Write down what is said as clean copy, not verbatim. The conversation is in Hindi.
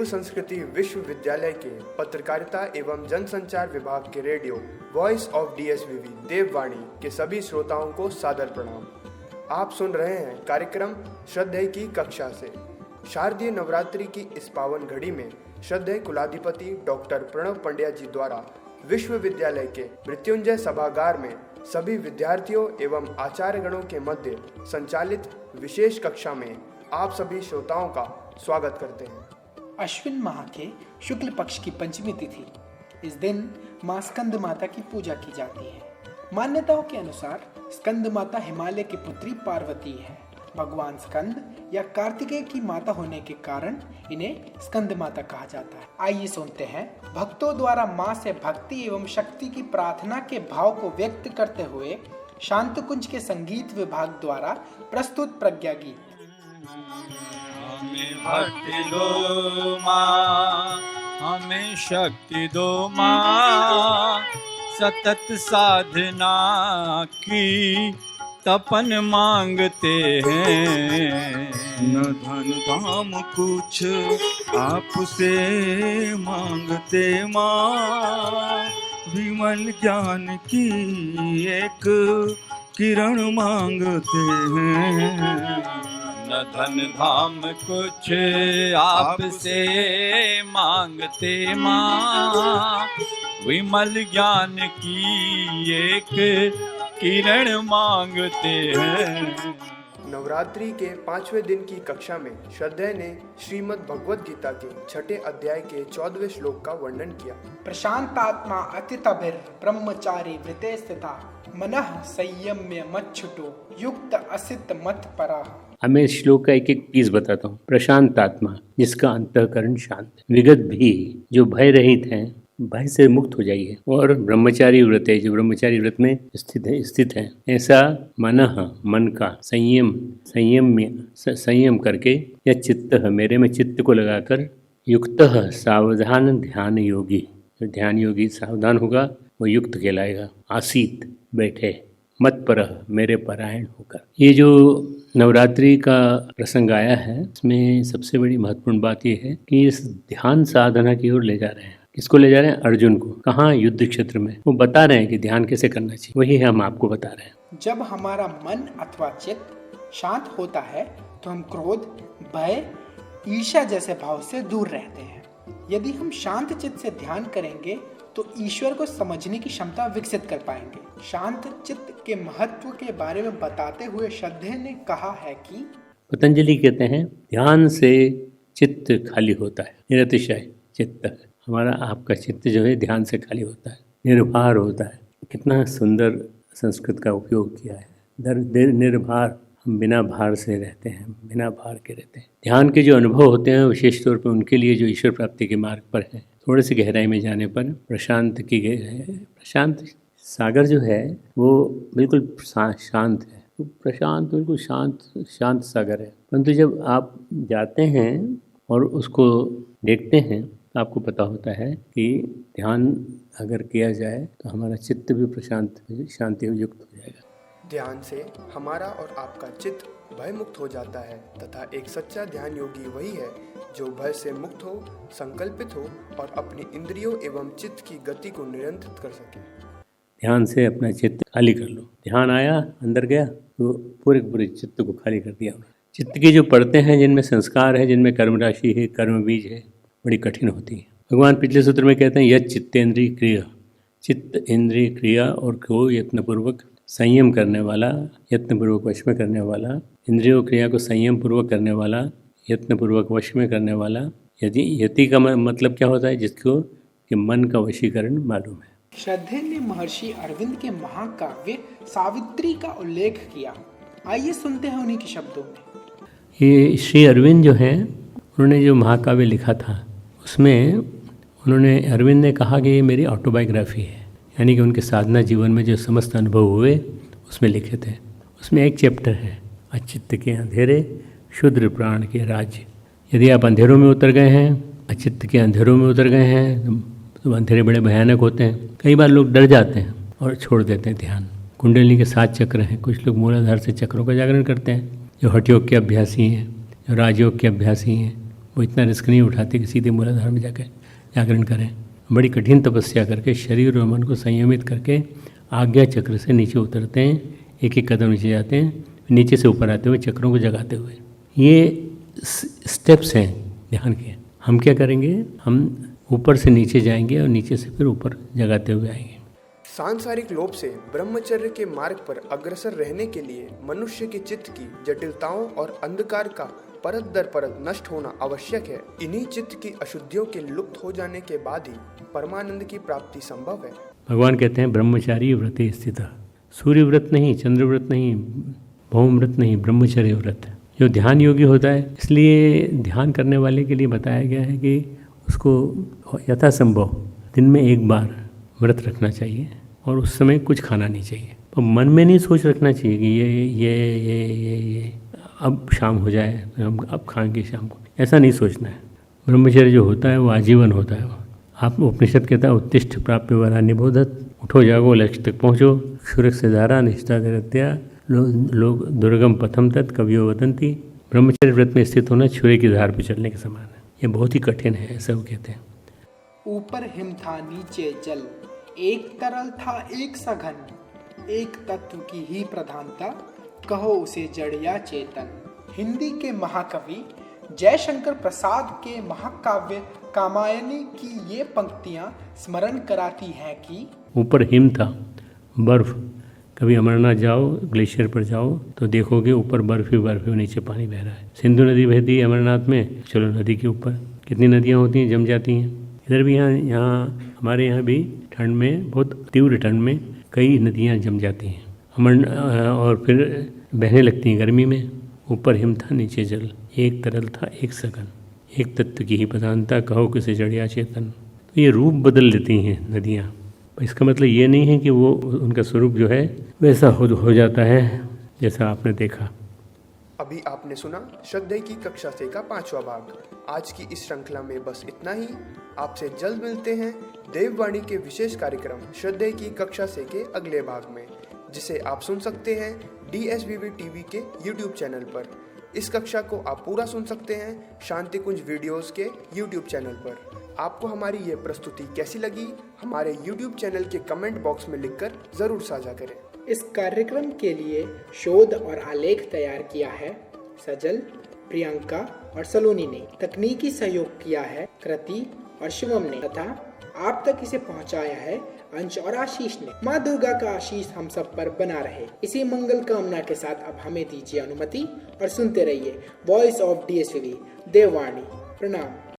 देव संस्कृति विश्वविद्यालय के पत्रकारिता एवं जनसंचार विभाग के रेडियो वॉइस ऑफ DSVV देववाणी के सभी श्रोताओं को सादर प्रणाम। आप सुन रहे हैं कार्यक्रम श्रद्धेय की कक्षा से। शारदीय नवरात्रि की इस पावन घड़ी में श्रद्धेय कुलाधिपति डॉक्टर प्रणव पंड्या जी द्वारा विश्वविद्यालय के मृत्युंजय सभागार में सभी विद्यार्थियों एवं आचार्यगणों के मध्य संचालित विशेष कक्षा में आप सभी श्रोताओं का स्वागत करते हैं। अश्विन माह के शुक्ल पक्ष की पंचमी तिथि, इस दिन माँ स्कंद माता की पूजा की जाती है। मान्यताओं के अनुसार स्कंद माता हिमालय की पुत्री पार्वती है। भगवान स्कंद या कार्तिकेय की माता होने के कारण इन्हें स्कंद माता कहा जाता है। आइए सुनते हैं भक्तों द्वारा माँ से भक्ति एवं शक्ति की प्रार्थना के भाव को व्यक्त करते हुए शांत कुंज के संगीत विभाग द्वारा प्रस्तुत प्रज्ञा गीत। हमें भक्ति दो माँ, हमें शक्ति दो माँ, सतत साधना की तपन मांगते हैं। न धन धाम कुछ आपसे मांगते माँ, विमल ज्ञान की एक किरण मांगते हैं। न धन धाम कुछ आपसे मांगते माँ, विमल ज्ञान की एक किरण मांगते हैं। नवरात्रि के 5वें दिन की कक्षा में श्रद्धेय ने श्रीमद् भगवद गीता के 6ठे अध्याय के 14वें श्लोक का वर्णन किया। प्रशांतात्मा अतितभिर ब्रह्मचारी वृते स्थिता, मनः संयम्य मच्छुटो युक्त असित मत परा। मैं इस श्लोक का एक एक पीस बताता हूँ। प्रशांत आत्मा, जिसका अंतःकरण शांत, विगत भी जो भय रहित हैं, भय से मुक्त हो जाइए। और ब्रह्मचारी व्रत है, जो ब्रह्मचारी व्रत में स्थित है, ऐसा मन का संयम करके या चित्त, मेरे में चित्त को लगाकर, युक्त सावधान ध्यान योगी, जो ध्यान योगी सावधान होगा वो युक्त कहलाएगा। आसीत, बैठे, मत पर, मेरे परायण होकर। ये जो नवरात्रि का प्रसंग आया है, इसमें सबसे बड़ी महत्वपूर्ण बात यह है कि इस ध्यान साधना की ओर ले जा रहे हैं। किसको ले जा रहे हैं? अर्जुन को। कहाँ? युद्ध क्षेत्र में। वो बता रहे हैं कि ध्यान कैसे करना चाहिए, वही हम आपको बता रहे हैं। जब हमारा मन अथवा चित्त शांत होता है तो हम क्रोध, भय, ईर्ष्या जैसे भाव से दूर रहते हैं। यदि हम शांत चित्त से ध्यान करेंगे तो ईश्वर को समझने की क्षमता विकसित कर पाएंगे। शांत चित्त के महत्व के बारे में बताते हुए श्रद्धेय ने कहा है कि पतंजलि कहते हैं, ध्यान से चित्त खाली होता है। निरतिशय चित्त, हमारा आपका चित्त जो है ध्यान से खाली होता है, निर्भर होता है। कितना सुंदर संस्कृत का उपयोग किया है। निर्भर, हम बिना भार से रहते हैं, बिना भार के रहते हैं। ध्यान के जो अनुभव होते हैं विशेष तौर पर उनके लिए जो ईश्वर प्राप्ति के मार्ग पर है, थोड़े से गहराई में जाने पर प्रशांत सागर जो है वो बिल्कुल शांत है। तो प्रशांत बिल्कुल शांत सागर है। परंतु जब आप जाते हैं और उसको देखते हैं तो आपको पता होता है कि ध्यान अगर किया जाए तो हमारा चित्त भी शांति युक्त हो जाएगा। ध्यान से हमारा और आपका चित्त भय मुक्त हो जाता है तथा एक सच्चा ध्यान योगी वही है जो भय से मुक्त हो, संकल्पित हो और अपनी इंद्रियों एवं चित्त की गति को नियंत्रित कर सके। ध्यान से अपना चित्त खाली कर लो। ध्यान आया, अंदर गया तो पूरे चित्त को खाली कर दिया। चित्त की जो परतें हैं, जिनमें संस्कार है, जिनमें कर्म राशि है, कर्म बीज है, बड़ी कठिन होती है। भगवान पिछले सूत्र में कहते हैं, यह चित्तेंद्रिय क्रिया, चित्त इंद्रिय क्रिया और को यत्नपूर्वक संयम करने वाला, यत्नपूर्वक वश में करने वाला, इंद्रियों क्रिया को संयम पूर्वक करने वाला, यत्नपूर्वक वश में करने वाला। यति का मतलब क्या होता है? जिसको कि मन का वशीकरण मालूम है। श्रद्धेय ने महर्षि अरविंद के महाकाव्य सावित्री का उल्लेख किया। आइए सुनते हैं उन्हीं के शब्दों में। ये श्री अरविंद जो हैं, उन्होंने जो महाकाव्य लिखा था उसमें अरविंद ने कहा कि ये मेरी ऑटोबायोग्राफी है, यानी कि उनके साधना जीवन में जो समस्त अनुभव हुए उसमें लिखे थे। उसमें एक चैप्टर है, अचित्त के अंधेरे, क्षुद्र प्राण के राज्य। यदि आप अंधेरों में उतर गए हैं, अचित्त के अंधेरों में उतर गए हैं, तो अंधेरे बड़े भयानक होते हैं। कई बार लोग डर जाते हैं और छोड़ देते हैं ध्यान। कुंडलिनी के 7 चक्र हैं, कुछ लोग मूलाधार से चक्रों का जागरण करते हैं, जो हठयोग के अभ्यासी हैं, जो राजयोग के अभ्यासी हैं, वो इतना रिस्क नहीं उठाते कि सीधे मूलाधार में जाकर जागरण करें। बड़ी कठिन तपस्या करके शरीर और मन को संयमित करके आज्ञा चक्र से नीचे उतरते हैं, एक एक कदम नीचे जाते हैं, नीचे से ऊपर आते हुए चक्रों को जगाते हुए। ये स्टेप्स हैं ध्यान के। हम क्या करेंगे, हम ऊपर से नीचे जाएंगे और नीचे से फिर ऊपर जगाते हुए आएंगे। सांसारिक लोभ से ब्रह्मचर्य के मार्ग पर अग्रसर रहने के लिए मनुष्य के चित्त की जटिलताओं और अंधकार का परत दर परत नष्ट होना आवश्यक है। इन्हीं चित्त की अशुद्धियों के लुप्त हो जाने के बाद ही परमानंद की प्राप्ति संभव है। भगवान कहते हैं ब्रह्मचारी व्रते स्थित, सूर्य व्रत नहीं, चंद्र व्रत नहीं, भौम व्रत नहीं, ब्रह्मचर्य व्रत। जो ध्यान योगी होता है, इसलिए ध्यान करने वाले के लिए बताया गया है कि उसको यथासंभव दिन में एक बार व्रत रखना चाहिए और उस समय कुछ खाना नहीं चाहिए। तो मन में नहीं सोच रखना चाहिए कि ये अब शाम हो जाए हम अब खाएंगे शाम को, ऐसा नहीं सोचना है। ब्रह्मचर्य जो होता है वो आजीवन होता है। आप उपनिषद कहता है उत्तिष्ठ प्राप्य वरा निबोधत, उठो जागो लक्ष्य तक पहुँचो, क्षुरक से धारा निष्ठा दृत्या लोग दुर्गम पथम तत् कवियो वदंती। ब्रह्मचर्य व्रत में स्थित होना छुरे की धार पर चलने के समान है। ये बहुत ही कठिन है, ऐसा वो कहते हैं। ऊपर हिम था नीचे जल, एक तरल था एक सघन, एक तत्व की ही प्रधानता, कहो उसे जड़ या चेतन। हिंदी के महाकवि जयशंकर प्रसाद के महाकाव्य कामायनी की ये पंक्तियां स्मरण कराती हैं कि ऊपर हिम था, बर्फ। कभी अमरनाथ जाओ, ग्लेशियर पर जाओ तो देखोगे ऊपर बर्फ ही बर्फ है, नीचे पानी बह रहा है। सिंधु नदी बहती है अमरनाथ में, चलो नदी के ऊपर कितनी नदियाँ होती हैं, जम जाती हैं। इधर भी यहाँ हमारे यहाँ भी ठंड में, बहुत तीव्र ठंड में कई नदियाँ जम जाती हैं और फिर बहने लगती हैं गर्मी में। ऊपर हिम था नीचे जल, एक तरल था एक सघन, एक तत्व की ही प्रधानता, कहो किसे जड़ या चेतन। तो ये रूप बदल लेती हैं नदियाँ। इसका मतलब ये नहीं है कि वो उनका स्वरूप जो है वैसा हो जाता है जैसा आपने देखा। अभी आपने सुना श्रद्धेय की कक्षा से का 5वां भाग। आज की इस श्रृंखला में बस इतना ही। आपसे जल्द मिलते हैं देववाणी के विशेष कार्यक्रम श्रद्धेय की कक्षा से के अगले भाग में, जिसे आप सुन सकते हैं DSVV TV के YouTube चैनल पर। इस कक्षा को आप पूरा सुन सकते हैं शांति कुंज वीडियोस के YouTube चैनल पर। आपको हमारी ये प्रस्तुति कैसी लगी, हमारे YouTube चैनल के कमेंट बॉक्स में लिखकर जरूर साझा करें। इस कार्यक्रम के लिए शोध और आलेख तैयार किया है सजल, प्रियंका और सलोनी ने। तकनीकी सहयोग किया है कृति और शिवम ने, तथा आप तक इसे पहुंचाया है अंश और आशीष ने। माँ दुर्गा का आशीष हम सब पर बना रहे, इसी मंगल कामना के साथ अब हमें दीजिए अनुमति और सुनते रहिए वॉइस ऑफ DSVV देववाणी। प्रणाम।